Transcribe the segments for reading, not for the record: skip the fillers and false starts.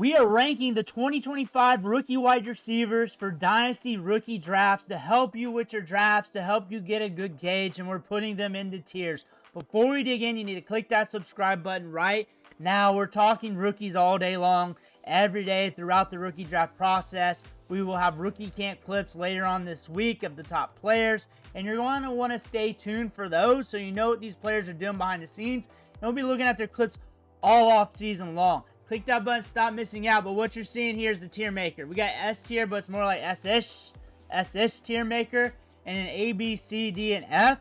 We are ranking the 2025 rookie wide receivers for Dynasty rookie drafts to help you with your drafts, to help you get a good gauge, and we're putting them into tiers. Before we dig in, you need to click that subscribe button right now. We're talking rookies all day long, every day throughout the rookie draft process. We will have rookie camp clips later on this week of the top players, and you're going to want to stay tuned for those so you know what these players are doing behind the scenes. And we'll be looking at their clips all off season long. Click that button, stop missing out. But what you're seeing here is the tier maker. We got S tier, but it's more like S-ish tier maker, and an A, B, C, D, and F.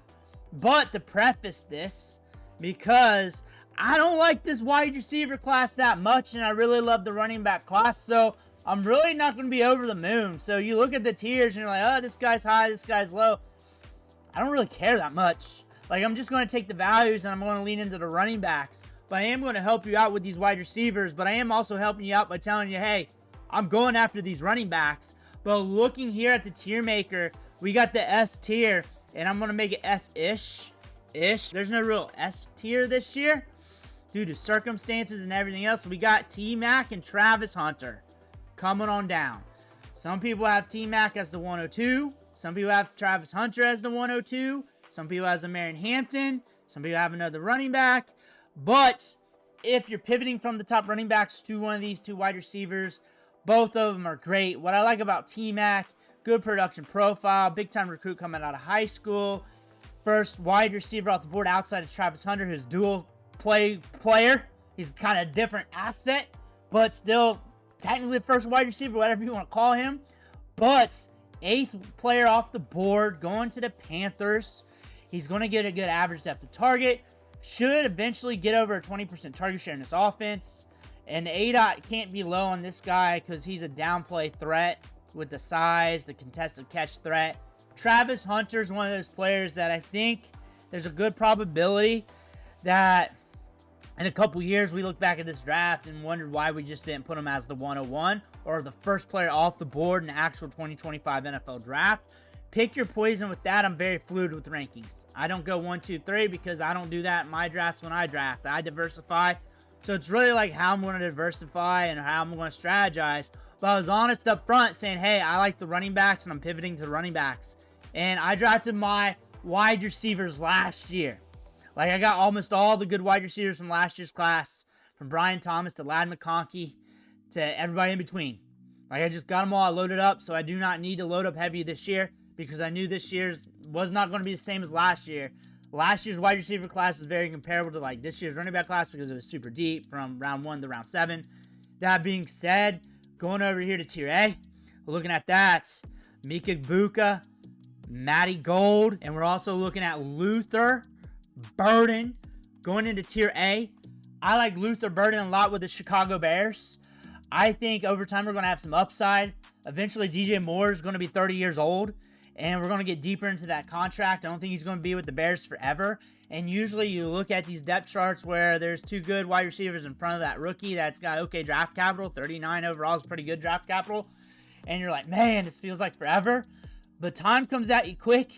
But to preface this, because I don't like this wide receiver class that much, and I really love the running back class, so I'm really not going to be over the moon. So you look at the tiers, and you're like, oh, this guy's high, this guy's low. I don't really care that much. Like, I'm just going to take the values, and I'm going to lean into the running backs. But I am going to help you out with these wide receivers, but I am also helping you out by telling you, hey, I'm going after these running backs. But looking here at the tier maker, we got the S tier, and I'm going to make it S-ish. There's no real S tier this year due to circumstances and everything else. We got T-Mac and Travis Hunter coming on down. Some people have T-Mac as the 102. Some people have Travis Hunter as the 102. Some people have Marion Hampton. Some people have another running back. But if you're pivoting from the top running backs to one of these two wide receivers, both of them are great. What I like about T-Mac, good production profile, big-time recruit coming out of high school, first wide receiver off the board outside of Travis Hunter, who's dual player. He's kind of a different asset, but still technically the first wide receiver, whatever you want to call him. But 8th player off the board, going to the Panthers. He's going to get a good average depth of target. Should eventually get over a 20% target share in this offense. And the ADOT can't be low on this guy because he's a downplay threat with the size, the contested catch threat. Travis Hunter is one of those players that I think there's a good probability that in a couple years we look back at this draft and wondered why we just didn't put him as the 101 or the first player off the board in the actual 2025 NFL draft. Pick your poison with that. I'm very fluid with rankings. I don't go 1, 2, 3 because I don't do that in my drafts when I draft. I diversify. So it's really like how I'm going to diversify and how I'm going to strategize. But I was honest up front saying, hey, I like the running backs and I'm pivoting to the running backs. And I drafted my wide receivers last year. Like, I got almost all the good wide receivers from last year's class, from Brian Thomas to Ladd McConkey to everybody in between. Like, I just got them all loaded up, so I do not need to load up heavy this year, because I knew this year's was not going to be the same as last year. Last year's wide receiver class was very comparable to like this year's running back class because it was super deep from round 1 to round 7. That being said, going over here to tier A, looking at that, Mika Buka, Matty Gold, and we're also looking at Luther Burden going into tier A. I like Luther Burden a lot with the Chicago Bears. I think over time we're going to have some upside. Eventually DJ Moore is going to be 30 years old. And we're going to get deeper into that contract. I don't think he's going to be with the Bears forever. And usually you look at these depth charts where there's two good wide receivers in front of that rookie that's got okay draft capital. 39 overall is pretty good draft capital. And you're like, man, this feels like forever. But time comes at you quick.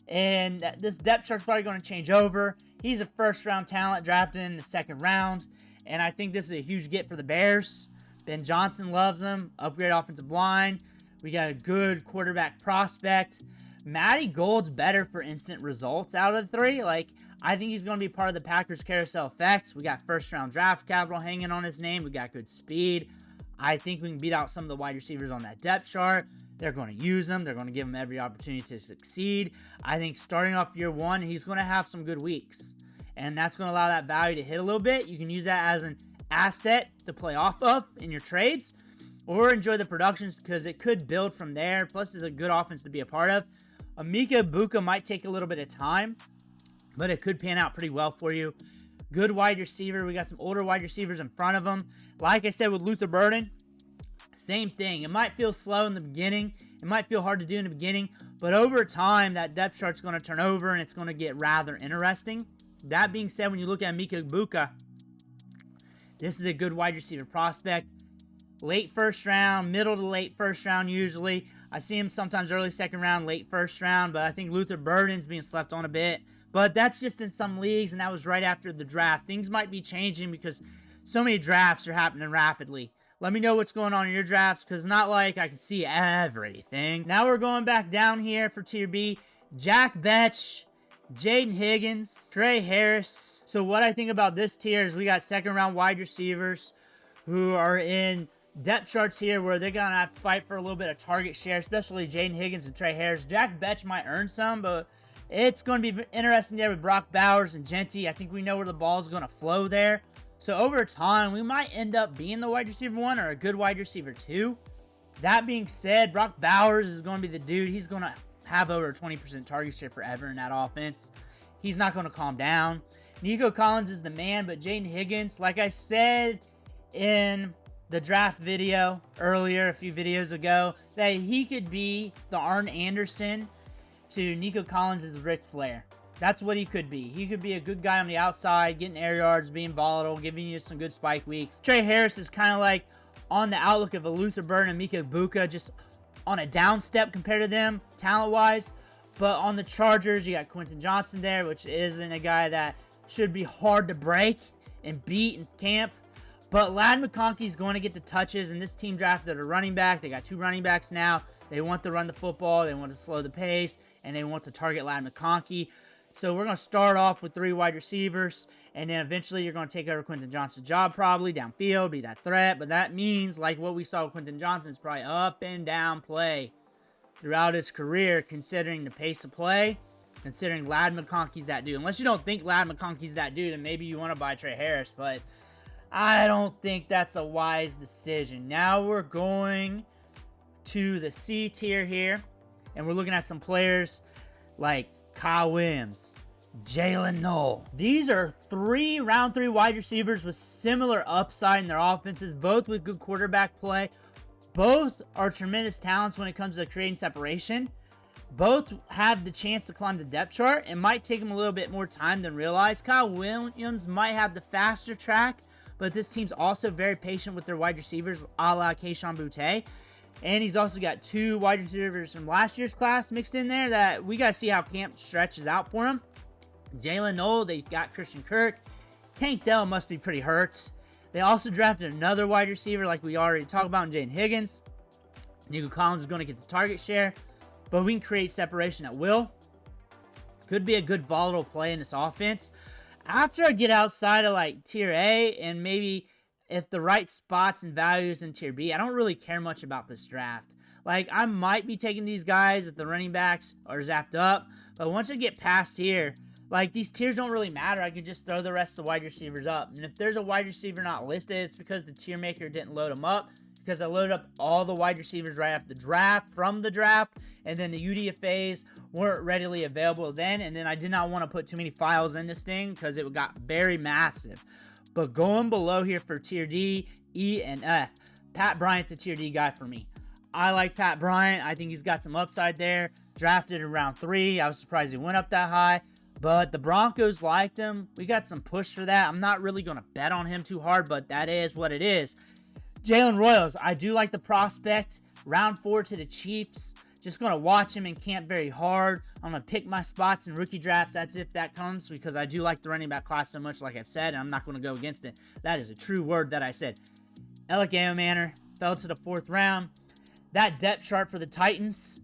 And this depth chart's probably going to change over. He's a first-round talent drafted in the 2nd round. And I think this is a huge get for the Bears. Ben Johnson loves him. Upgrade offensive line. We got a good quarterback prospect. Matty Gold's better for instant results out of the 3. Like, I think he's going to be part of the Packers carousel effect. We got first-round draft capital hanging on his name. We got good speed. I think we can beat out some of the wide receivers on that depth chart. They're going to use him. They're going to give him every opportunity to succeed. I think starting off year 1, he's going to have some good weeks. And that's going to allow that value to hit a little bit. You can use that as an asset to play off of in your trades. Or enjoy the productions because it could build from there. Plus, it's a good offense to be a part of. Mika Buka might take a little bit of time, but it could pan out pretty well for you. Good wide receiver. We got some older wide receivers in front of him. Like I said with Luther Burden, same thing. It might feel slow in the beginning. It might feel hard to do in the beginning. But over time, that depth chart's going to turn over and it's going to get rather interesting. That being said, when you look at Mika Buka, this is a good wide receiver prospect. Late 1st round, middle to late 1st round usually. I see him sometimes early 2nd round, late 1st round, but I think Luther Burden's being slept on a bit. But that's just in some leagues, and that was right after the draft. Things might be changing because so many drafts are happening rapidly. Let me know what's going on in your drafts, because it's not like I can see everything. Now we're going back down here for Tier B. Jack Betch, Jaden Higgins, Trey Harris. So what I think about this tier is we got second-round wide receivers who are in depth charts here where they're going to have to fight for a little bit of target share, especially Jaden Higgins and Trey Harris. Jack Betch might earn some, but it's going to be interesting there with Brock Bowers and Genty. I think we know where the ball is going to flow there. So over time, we might end up being the wide receiver 1 or a good wide receiver 2. That being said, Brock Bowers is going to be the dude. He's going to have over 20% target share forever in that offense. He's not going to calm down. Nico Collins is the man, but Jaden Higgins, like I said in the draft video earlier, a few videos ago, that he could be the Arn Anderson to Nico Collins' Ric Flair. That's what he could be. He could be a good guy on the outside, getting air yards, being volatile, giving you some good spike weeks. Trey Harris is kind of like on the outlook of a Luther Burden and Mika Buka, just on a down step compared to them, talent-wise. But on the Chargers, you got Quentin Johnson there, which isn't a guy that should be hard to break and beat in camp. But Ladd McConkey's going to get the touches, and this team drafted a running back. They got 2 running backs now. They want to run the football, they want to slow the pace, and they want to target Ladd McConkey. So we're going to start off with 3 wide receivers, and then eventually you're going to take over Quentin Johnson's job probably downfield, be that threat. But that means, like what we saw with Quentin Johnson, is probably up and down play throughout his career, considering the pace of play, considering Ladd McConkey's that dude. Unless you don't think Ladd McConkey's that dude, and maybe you want to buy Trey Harris, but I don't think that's a wise decision. Now we're going to the C tier here, and we're looking at some players like Kyle Williams, Jalen Noel. These are 3 round 3 wide receivers with similar upside in their offenses, both with good quarterback play. Both are tremendous talents when it comes to creating separation. Both have the chance to climb the depth chart. It might take them a little bit more time than realized. Kyle Williams might have the faster track, but this team's also very patient with their wide receivers, a la Kayshon Boutte. And he's also got 2 wide receivers from last year's class mixed in there that we got to see how camp stretches out for him. Jalen Noel, they got Christian Kirk. Tank Dell must be pretty hurt. They also drafted another wide receiver like we already talked about in Jaden Higgins. Nico Collins is going to get the target share, but we can create separation at will. Could be a good volatile play in this offense. After I get outside of like Tier A and maybe if the right spots and values in Tier B, I don't really care much about this draft. Like, I might be taking these guys if the running backs are zapped up, but once I get past here, like, these tiers don't really matter. I could just throw the rest of the wide receivers up. And if there's a wide receiver not listed, it's because the tier maker didn't load them up, because I loaded up all the wide receivers right after the draft, from the draft, and then the UDFAs weren't readily available then, and then I did not want to put too many files in this thing because it got very massive. But going below here for Tier D, E, and F, Pat Bryant's a Tier D guy for me. I like Pat Bryant. I think he's got some upside there. Drafted in round 3. I was surprised he went up that high. But the Broncos liked him. We got some push for that. I'm not really going to bet on him too hard, but that is what it is. Jalen Royals, I do like the prospect. Round 4 to the Chiefs. Just going to watch him in camp very hard. I'm going to pick my spots in rookie drafts. That's if that comes, because I do like the running back class so much, like I've said, and I'm not going to go against it. That is a true word that I said. Alec Manor fell to the 4th round. That depth chart for the Titans,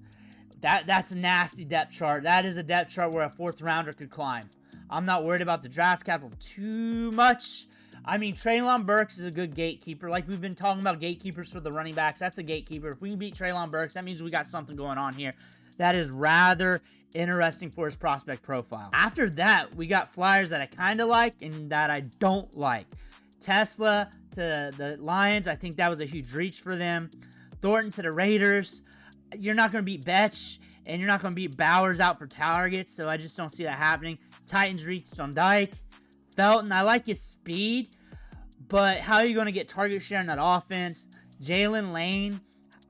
that's a nasty depth chart. That is a depth chart where a 4th rounder could climb. I'm not worried about the draft capital too much. I mean, Treylon Burks is a good gatekeeper. Like we've been talking about gatekeepers for the running backs. That's a gatekeeper. If we can beat Treylon Burks, that means we got something going on here. That is rather interesting for his prospect profile. After that, we got flyers that I kind of like and that I don't like. Tesla to the Lions, I think that was a huge reach for them. Thornton to the Raiders. You're not going to beat Betch, and you're not going to beat Bowers out for targets, so I just don't see that happening. Titans reached on Dyke. Felton, I like his speed, but how are you going to get target share in that offense? Jalen Lane,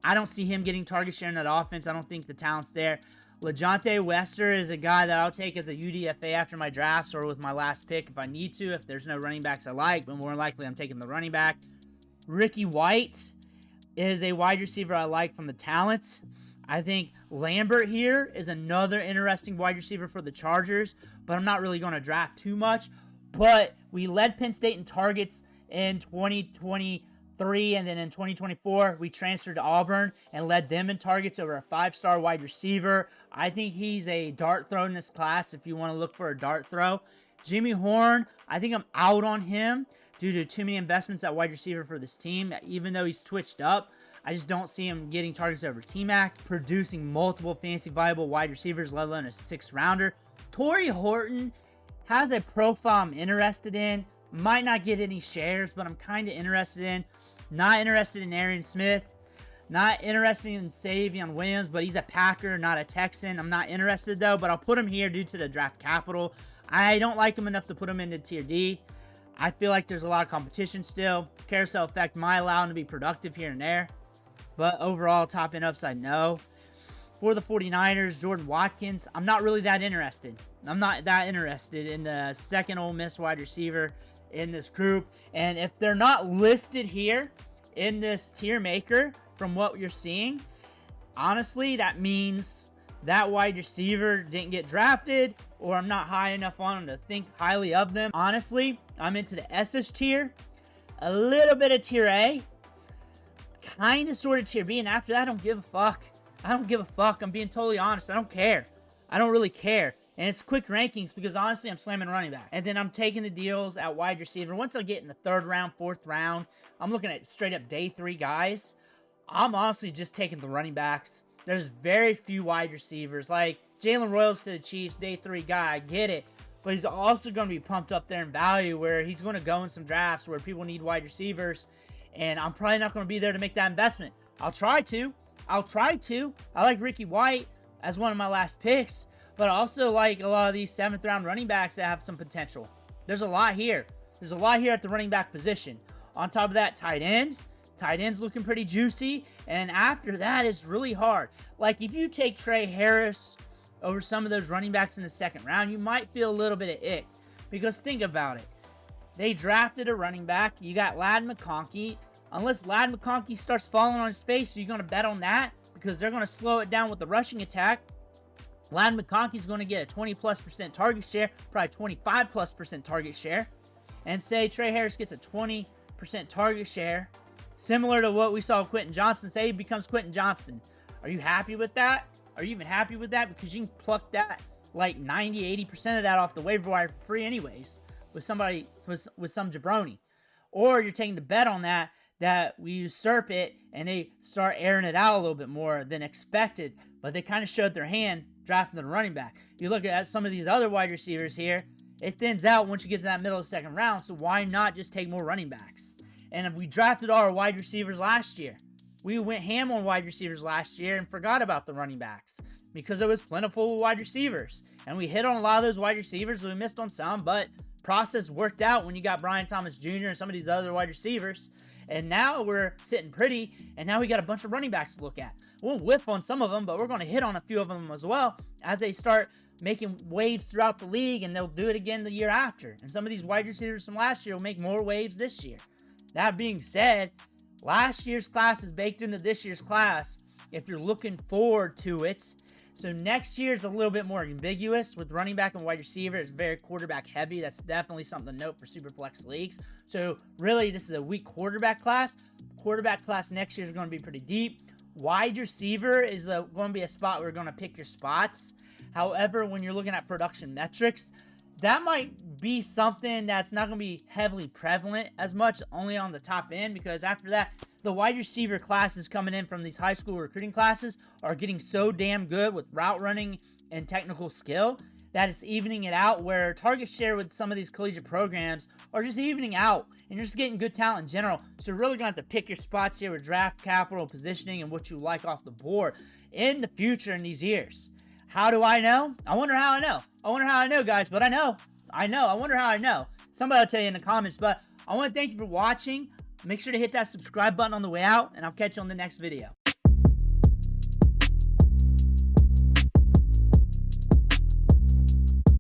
I don't see him getting target share in that offense. I don't think the talent's there. LeJohntay Wester is a guy that I'll take as a UDFA after my drafts or with my last pick if I need to, if there's no running backs I like, but more likely I'm taking the running back. Ricky White is a wide receiver I like from the talents. I think Lambert here is another interesting wide receiver for the Chargers, but I'm not really going to draft too much. But we led Penn State in targets in 2020 3, and then in 2024, we transferred to Auburn and led them in targets over a 5-star wide receiver. I think he's a dart throw in this class if you want to look for a dart throw. Jimmy Horn, I think I'm out on him due to too many investments at wide receiver for this team. Even though he's twitched up, I just don't see him getting targets over T-Mac, producing multiple fantasy viable wide receivers, let alone a 6th-rounder. Torrey Horton has a profile I'm interested in. Might not get any shares, but I'm kind of interested in. Not interested in Aaron Smith. Not interested in Savion Williams, but he's a Packer, not a Texan. I'm not interested, though, but I'll put him here due to the draft capital. I don't like him enough to put him into Tier D. I feel like there's a lot of competition still. Carousel effect might allow him to be productive here and there. But overall, top end upside, no. For the 49ers, Jordan Watkins, I'm not really that interested. I'm not that interested in the second Ole Miss wide receiver in this group. And if they're not listed here in this tier maker from what you're seeing, honestly, that means that wide receiver didn't get drafted, or I'm not high enough on them to think highly of them. Honestly, I'm into the SS tier, a little bit of tier A, kind of sort of tier B, and after that, I don't give a fuck. I don't give a fuck. I'm being totally honest. I don't care. I don't really care. And it's quick rankings because, honestly, I'm slamming running back. And then I'm taking the deals at wide receiver. Once I get in the 3rd round, 4th round, I'm looking at straight up day 3 guys. I'm honestly just taking the running backs. There's very few wide receivers. Like, Jalen Royals to the Chiefs, day 3 guy. I get it. But he's also going to be pumped up there in value where he's going to go in some drafts where people need wide receivers. And I'm probably not going to be there to make that investment. I'll try to. I like Ricky White as one of my last picks. But I also like a lot of these 7th round running backs that have some potential. There's a lot here. There's a lot here at the running back position. On top of that, tight end. Tight end's looking pretty juicy. And after that, it's really hard. Like, if you take Trey Harris over some of those running backs in the 2nd round, you might feel a little bit of ick. Because think about it. They drafted a running back. You got Ladd McConkey. Unless Ladd McConkey starts falling on his face, are you going to bet on that? Because they're going to slow it down with the rushing attack. Ladd McConkey's going to get a 20+% target share, probably 25+% target share. And say Trey Harris gets a 20% target share, similar to what we saw with Quentin Johnson. Say he becomes Quentin Johnson. Are you happy with that? Are you even happy with that? Because you can pluck that, like 90-80% of that off the waiver wire for free anyways, with somebody, with some jabroni. Or you're taking the bet on that we usurp it and they start airing it out a little bit more than expected, but they kind of showed their hand drafting the running back. You look at some of these other wide receivers here, it thins out once you get to that middle of the 2nd round, so why not just take more running backs? And if we drafted our wide receivers last year, we went ham on wide receivers last year and forgot about the running backs because it was plentiful wide receivers. And we hit on a lot of those wide receivers, we missed on some, but process worked out when you got Brian Thomas Jr. and some of these other wide receivers. And now we're sitting pretty, and now we got a bunch of running backs to look at. We'll whiff on some of them, but we're going to hit on a few of them as well as they start making waves throughout the league, and they'll do it again the year after. And some of these wide receivers from last year will make more waves this year. That being said, last year's class is baked into this year's class if you're looking forward to it. So next year is a little bit more ambiguous with running back and wide receiver. It's very quarterback heavy. That's definitely something to note for Superflex leagues. So really, this is a weak quarterback class. Quarterback class next year is going to be pretty deep. Wide receiver is going to be a spot where you're going to pick your spots. However, when you're looking at production metrics, that might be something that's not going to be heavily prevalent as much, only on the top end, because after that, the wide receiver classes coming in from these high school recruiting classes are getting so damn good with route running and technical skill that it's evening it out, where target share with some of these collegiate programs are just evening out, and you're just getting good talent in general. So you're really going to have to pick your spots here with draft capital, positioning, and what you like off the board in the future in these years. How do I know? I wonder how I know. I wonder how I know, guys, but I know. I wonder how I know. Somebody will tell you in the comments, but I want to thank you for watching. Make sure to hit that subscribe button on the way out, and I'll catch you on the next video.